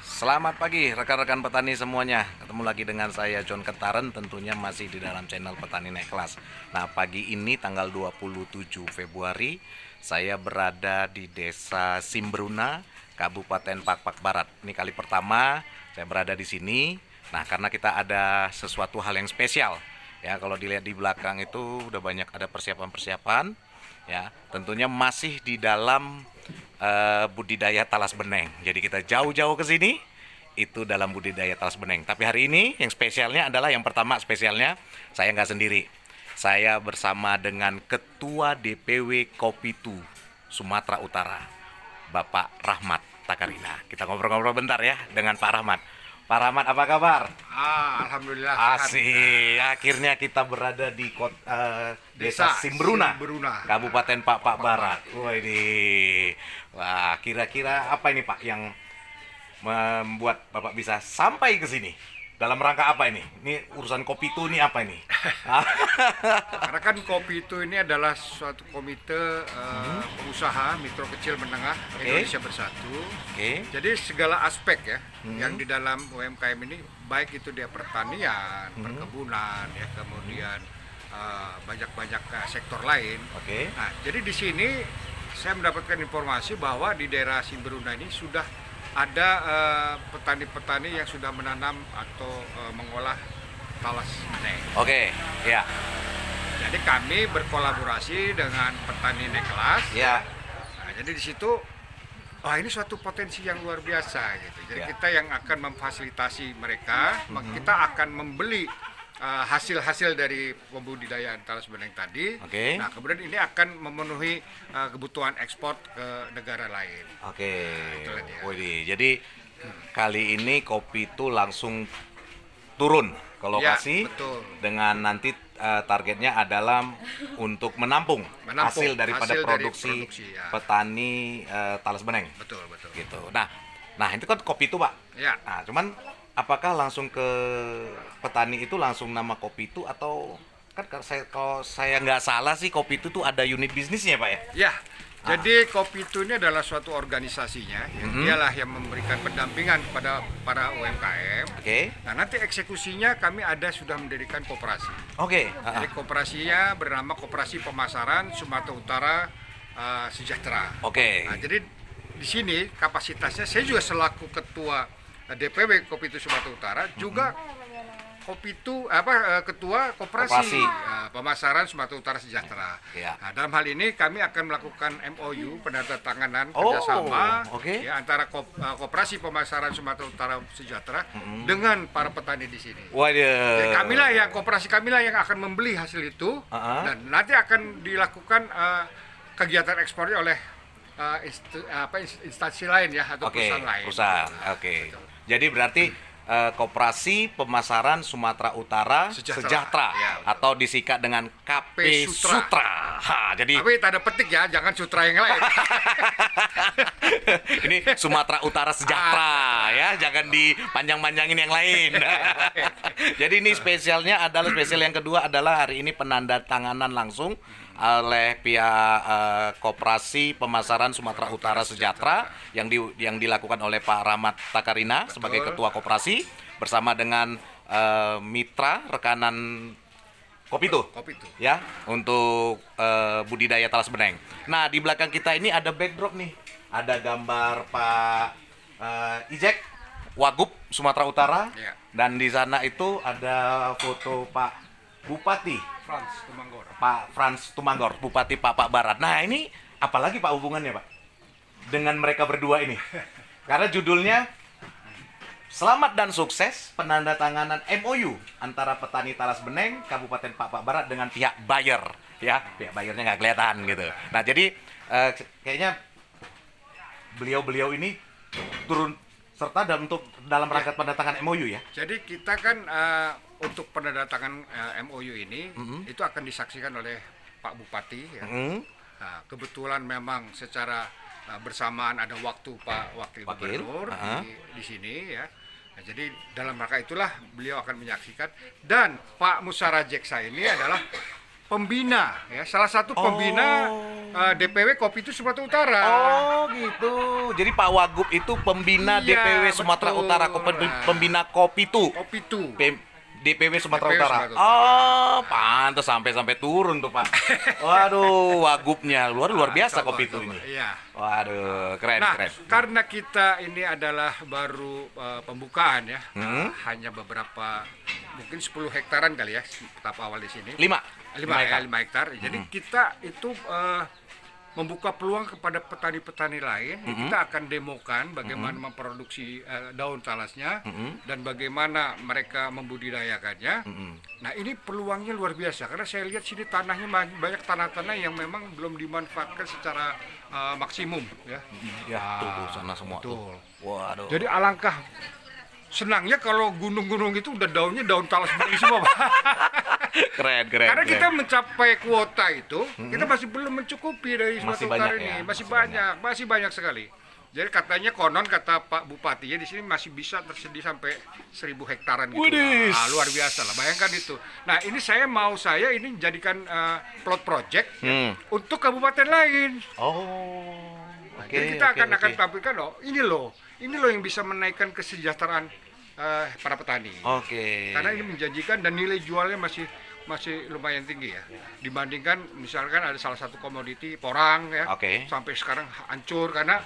Selamat pagi rekan-rekan petani semuanya. Ketemu lagi dengan saya John Ketaren, tentunya masih di dalam channel Petani Naik Kelas. Nah, pagi ini tanggal 27 Februari saya berada di Desa Simbruna, Kabupaten Pakpak Barat. Ini kali pertama saya berada di sini. Nah, karena kita ada sesuatu hal yang spesial. Ya, kalau dilihat di belakang itu udah banyak ada persiapan-persiapan. Ya, tentunya masih di dalam budidaya talas beneng. Jadi kita jauh-jauh ke sini itu dalam budidaya talas beneng. Tapi hari ini yang spesialnya adalah yang pertama spesialnya saya nggak sendiri. Saya bersama dengan Ketua DPW Kopitu Sumatera Utara, Bapak Rahmat Takarina. Kita ngobrol-ngobrol bentar ya dengan Pak Rahmat. Pak Rahmat, apa kabar? Alhamdulillah sehat. Asik, akhirnya kita berada di Desa Simbruna, Kabupaten Pakpak Barat. Wah ini, wah kira-kira apa ini Pak yang membuat Bapak bisa sampai ke sini? Dalam rangka apa ini? Ini urusan kopi itu ini apa ini? Karena kan Kopitu ini adalah suatu komite pengusaha mikro kecil menengah Indonesia Bersatu. Jadi segala aspek ya yang di dalam UMKM ini, baik itu dia pertanian, perkebunan, ya kemudian banyak-banyak sektor lain. Nah, jadi di sini saya mendapatkan informasi bahwa di daerah Simbruna ini sudah ada petani-petani yang sudah menanam atau mengolah talas beneng. Ya. Jadi kami berkolaborasi dengan petani naik kelas. Ya. Nah, jadi di situ, wah ini suatu potensi yang luar biasa gitu. Jadi kita yang akan memfasilitasi mereka, kita akan membeli hasil-hasil dari pembudidayaan talas beneng tadi. Nah, kemudian ini akan memenuhi kebutuhan ekspor ke negara lain. Jadi kali ini kopi itu langsung turun ke lokasi dengan nanti targetnya adalah untuk menampung hasil daripada produksi petani talas beneng. Betul. Gitu. Nah itu kan kopi itu Pak. Ya. Nah, cuman apakah langsung ke petani itu langsung nama kopi itu atau kan kalau saya nggak salah sih kopi itu tuh ada unit bisnisnya Pak ya? Ya. Jadi Kopitu ini adalah suatu organisasinya, dialah yang memberikan pendampingan kepada para UMKM. Nah, nanti eksekusinya kami sudah mendirikan koperasi. Jadi koperasinya bernama Koperasi Pemasaran Sumatera Utara Sejahtera. Nah, jadi di sini kapasitasnya saya juga selaku ketua DPW Kopitu Sumatera Utara juga ketua koperasi pemasaran Sumatera Utara Sejahtera. Nah, dalam hal ini kami akan melakukan MOU, penandatanganan kerjasama ya, antara koperasi pemasaran Sumatera Utara Sejahtera dengan para petani di sini. Jadi koperasi kamilah yang akan membeli hasil itu dan nanti akan dilakukan kegiatan ekspornya oleh instansi lain ya atau perusahaan lain. Jadi berarti Koperasi Pemasaran Sumatera Utara Sejahtera atau disingkat dengan KP Sutra. Tapi tanda petik ya, jangan Sutra yang lain. Ini Sumatera Utara Sejahtera ya, jangan dipanjang-panjangin yang lain. Jadi ini spesial yang kedua adalah hari ini penandatanganan langsung oleh pihak Koperasi Pemasaran Sumatera Utara Sejahtera yang dilakukan oleh Pak Rahmat Takarina sebagai ketua koperasi bersama dengan mitra rekanan Kopitu ya untuk budidaya talas beneng. Nah, di belakang kita ini ada backdrop nih. Ada gambar Pak Ijek Wagub Sumatera Utara dan di sana itu ada foto Pak Bupati Pak Frans Tumanggor, Bupati Pakpak Barat. Nah, ini apalagi Pak hubungannya Pak dengan mereka berdua ini? Karena judulnya Selamat dan Sukses Penandatanganan MOU antara petani talas beneng Kabupaten Pakpak Barat dengan pihak buyer. Ya, pihak buyernya nggak kelihatan gitu. Nah, jadi kayaknya beliau ini turun serta dalam rangka penandatangan MOU ya. Jadi kita kan untuk penandatangan MOU ini itu akan disaksikan oleh Pak Bupati ya. Nah, kebetulan memang secara bersamaan ada waktu Pak Wakil Gubernur di sini ya. Nah, jadi dalam rangka itulah beliau akan menyaksikan, dan Pak Musara Jeksa ini adalah pembina ya, salah satu pembina DPW Kopi itu Sumatera Utara. Oh gitu. Jadi Pak Wagub itu pembina Iya, DPW Sumatera betul. Utara, pembina Kopitu. Kopitu. DPW Sumatera DPW Utara. Sumatera Utara. Oh, pantas sampai turun tuh Pak. Waduh, Wagubnya luar biasa Coba, Kopitu coba. ini. Iya. Waduh, keren Nah, keren. karena kita ini adalah baru pembukaan ya, hanya beberapa, mungkin 10 hektaran kali ya, tahap awal di sini. 5 5 hektar. Jadi kita itu membuka peluang kepada petani-petani lain. Kita akan demokan bagaimana memproduksi daun talasnya dan bagaimana mereka membudidayakannya. Nah, ini peluangnya luar biasa karena saya lihat sini tanahnya banyak tanah-tanah yang memang belum dimanfaatkan secara maksimum ya. Ya, tuh sana semua tuh. Betul. Waduh. Jadi alangkah senangnya kalau gunung-gunung itu udah daunnya daun talas bening semua, Pak. Keren. Karena kita mencapai kuota itu, kita masih belum mencukupi dari Masih Sumatera Utara banyak ini, ya? masih banyak sekali. Jadi katanya konon kata Pak Bupati ya di sini masih bisa tersedia sampai 1.000 hektaran gitu. Widis. Nah, luar biasa lah, bayangkan itu. Nah, ini saya ini jadikan plot project ya, untuk kabupaten lain. Oh. Oke. Jadi kita oke, akan oke. tampilkan ini loh yang bisa menaikkan kesejahteraan para petani. Oke. Karena ini menjanjikan dan nilai jualnya masih lumayan tinggi ya. Dibandingkan misalkan ada salah satu komoditi porang ya. Oke. Sampai sekarang hancur karena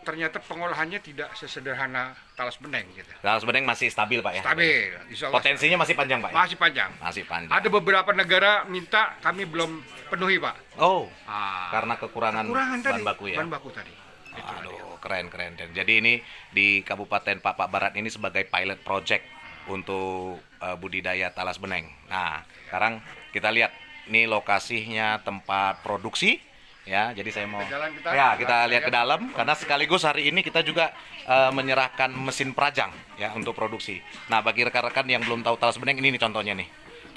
ternyata pengolahannya tidak sesederhana talas beneng gitu. Talas Beneng masih stabil Pak ya? Stabil, insya Allah Potensinya masih panjang Pak ya? masih panjang. Masih panjang. Ada beberapa negara minta, kami belum penuhi, Pak. Oh. Ah, Karena kekurangan tadi, bahan baku ya? bahan baku tadi. Itu dia. Aduh, keren. Jadi ini di Kabupaten Papak Barat ini sebagai pilot project untuk budidaya talas beneng. Nah, sekarang kita lihat ini lokasinya tempat produksi ya. Jadi saya mau kita lihat ke dalam karena sekaligus hari ini kita juga menyerahkan mesin perajang ya untuk produksi. Nah, bagi rekan-rekan yang belum tahu talas beneng ini nih contohnya nih.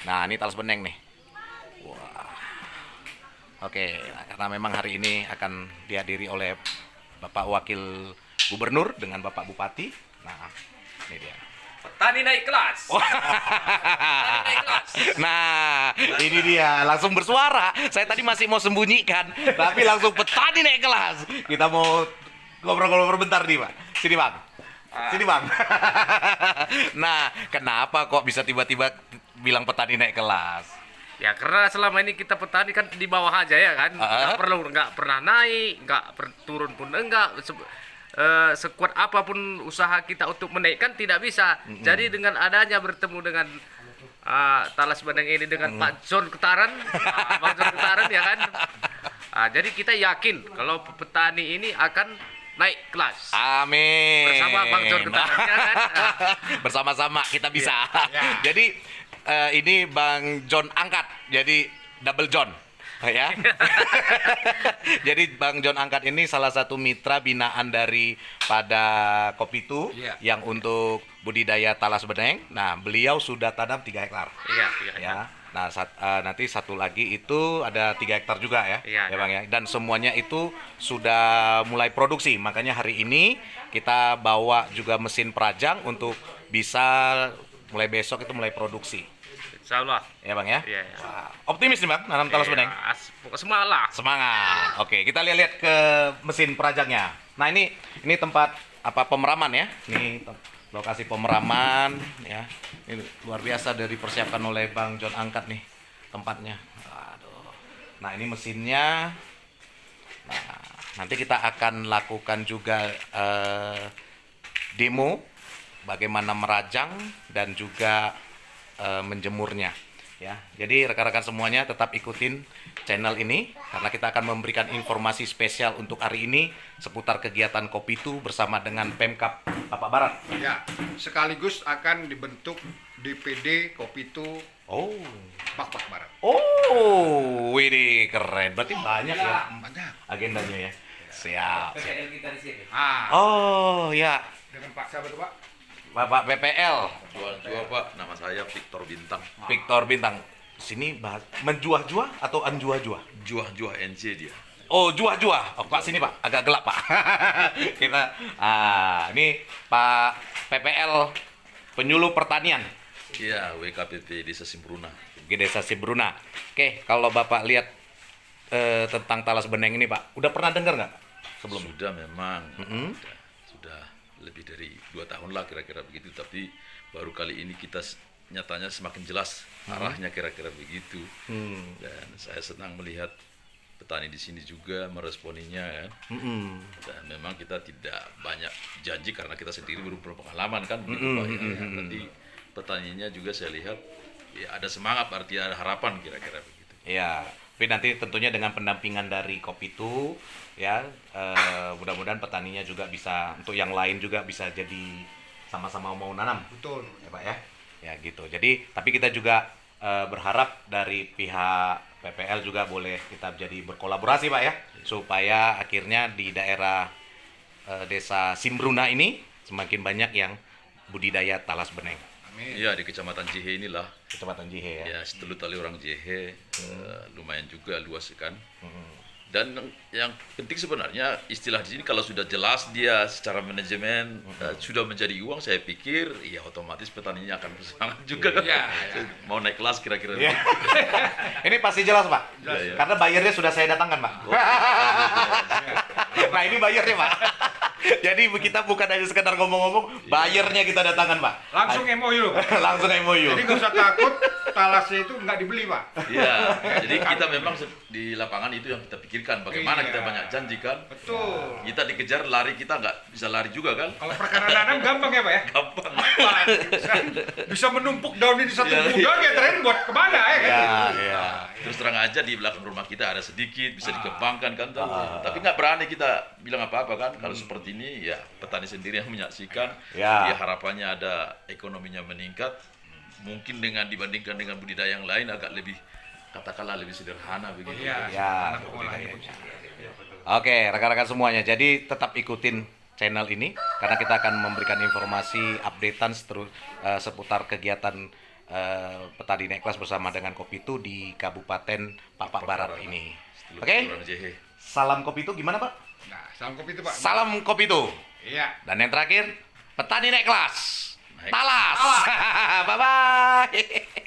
Nah, ini talas beneng nih. Oke, karena memang hari ini akan dihadiri oleh Bapak Wakil Gubernur dengan Bapak Bupati. Nah, ini dia. Petani naik kelas. Petani naik kelas. Nah, ini dia langsung bersuara. Saya tadi masih mau sembunyikan, tapi langsung petani naik kelas. Kita mau ngobrol-ngobrol bentar nih, Pak. Sini, Bang. Sini, Bang. Nah, kenapa kok bisa tiba-tiba bilang petani naik kelas? Ya karena selama ini kita petani kan di bawah aja ya kan. Nggak pernah naik, turun pun enggak. Sekuat apapun usaha kita untuk menaikkan tidak bisa. Jadi dengan adanya bertemu dengan talas beneng ini dengan Pak John Ketaran, Pak John Ketaran ya kan. Jadi kita yakin kalau petani ini akan naik kelas. Amin. Bersama Bang John Ketaran ya kan. Bersama-sama kita bisa. Ya. Jadi ini Bang John angkat, jadi double John. Ya. Jadi Bang John angkat ini salah satu mitra binaan daripada Kopitu Iya. yang untuk budidaya talas beneng. Nah, beliau sudah tanam 3 hektar. Iya. Ya. Nah, nanti satu lagi itu ada 3 hektar juga ya. Iya, Ya Bang ya. Dan semuanya itu sudah mulai produksi. Makanya hari ini kita bawa juga mesin perajang untuk bisa mulai besok itu mulai produksi. Insya Allah. Ya Bang ya. Iya. Wah, optimis nih Bang nanam talas beneng. Semangat lah. Semangat. Oke, kita lihat ke mesin perajangnya. Nah, ini tempat pemeraman ya. Ini lokasi pemeraman ya. Ini luar biasa dari persiapkan oleh Bang John angkat nih tempatnya. Aduh. Nah, ini mesinnya. Nah, nanti kita akan lakukan juga demo bagaimana merajang dan juga menjemurnya ya. Jadi rekan-rekan semuanya tetap ikutin channel ini karena kita akan memberikan informasi spesial untuk hari ini seputar kegiatan Kopitu bersama dengan Pemkab Papak Barat. Ya, sekaligus akan dibentuk DPD Kopitu Papak Barat. Oh, widih keren. Berarti banyak ya Banyak. agendanya ya. Siap. PPL kita di sini. Oh, ya. Dengan Pak siapa tuh, Pak? Bapak PPL Jual Pak, nama saya Victor Bintang. Victor Bintang. Sini menjuah-juah atau anjuah-juah? Juah NC dia. Oh, juah-juah. Oh, Pak sini, Pak. Agak gelap, Pak. Kita ini Pak PPL Penyuluh Pertanian. Iya, WKPP Desa Simpuruna. Desa Simbruna. Oke, kalau Bapak lihat tentang talas beneng ini Pak, udah pernah dengar nggak sebelumnya? Sudah memang, sudah lebih dari 2 tahun lah kira-kira begitu. Tapi baru kali ini kita nyatanya semakin jelas arahnya kira-kira begitu. Dan saya senang melihat petani di sini juga meresponinya kan. Dan memang kita tidak banyak janji karena kita sendiri belum berpengalaman kan begitu Pak. Ya. Nanti petaninya juga saya lihat ya ada semangat, arti ada harapan kira-kira begitu. Iya, tapi nanti tentunya dengan pendampingan dari Kopitu ya, mudah-mudahan petaninya juga bisa, untuk yang lain juga bisa jadi sama-sama mau nanam. Betul. Ya Pak ya. Ya gitu. Jadi tapi kita juga berharap dari pihak PPL juga boleh kita jadi berkolaborasi Pak ya, supaya akhirnya di daerah Desa Simbruna ini semakin banyak yang budidaya talas beneng. Iya, di Kecamatan Jihe inilah. Kecamatan Jihe ya. Ya, setelut tali orang Jihe, lumayan juga luas kan. Dan yang penting sebenarnya istilah di sini kalau sudah jelas dia secara manajemen sudah menjadi uang, saya pikir ya otomatis petaninya akan bersemangat juga kan. Mau naik kelas kira-kira. Iya. Ini pasti jelas Pak, Jelas. karena bayarnya sudah saya datangkan Pak. Nah ini bayarnya Pak. Jadi kita bukan hanya sekedar ngomong-ngomong, bayarnya kita datangkan Pak. Langsung MOU. Langsung MOU. Jadi nggak usah takut, talasnya itu nggak dibeli Pak. Iya, jadi kita memang di lapangan itu yang kita pikirkan bagaimana Iya. kita banyak janji kan. Betul. Kita dikejar lari kita nggak bisa lari juga kan. Kalau perkara nanam gampang ya Pak ya? Gampang. Bisa menumpuk daun di satu Iya, gudang ya tren buat kemana ya kan? Ya, ya. Terus terang aja di belakang rumah kita ada sedikit bisa dikembangkan kan tuh. Tapi nggak berani kita bilang apa-apa kan. Kalau seperti ini ya petani sendiri yang menyaksikan. Ya. Ya harapannya ada ekonominya meningkat. Mungkin dengan dibandingkan dengan budidaya yang lain agak lebih katakanlah lebih sederhana begitu. Iya. Ya. Oke, rekan-rekan semuanya. Jadi tetap ikutin channel ini karena kita akan memberikan informasi updatean seputar kegiatan petani naik kelas bersama dengan Kopitu di Kabupaten Papak Barat ini. Setelah Oke? orang Jehe. Salam Kopitu gimana Pak? Nah, salam kopi itu Pak. Salam Kopitu. Iya. Dan yang terakhir, petani naik kelas. Naik. Talas. Bye-bye.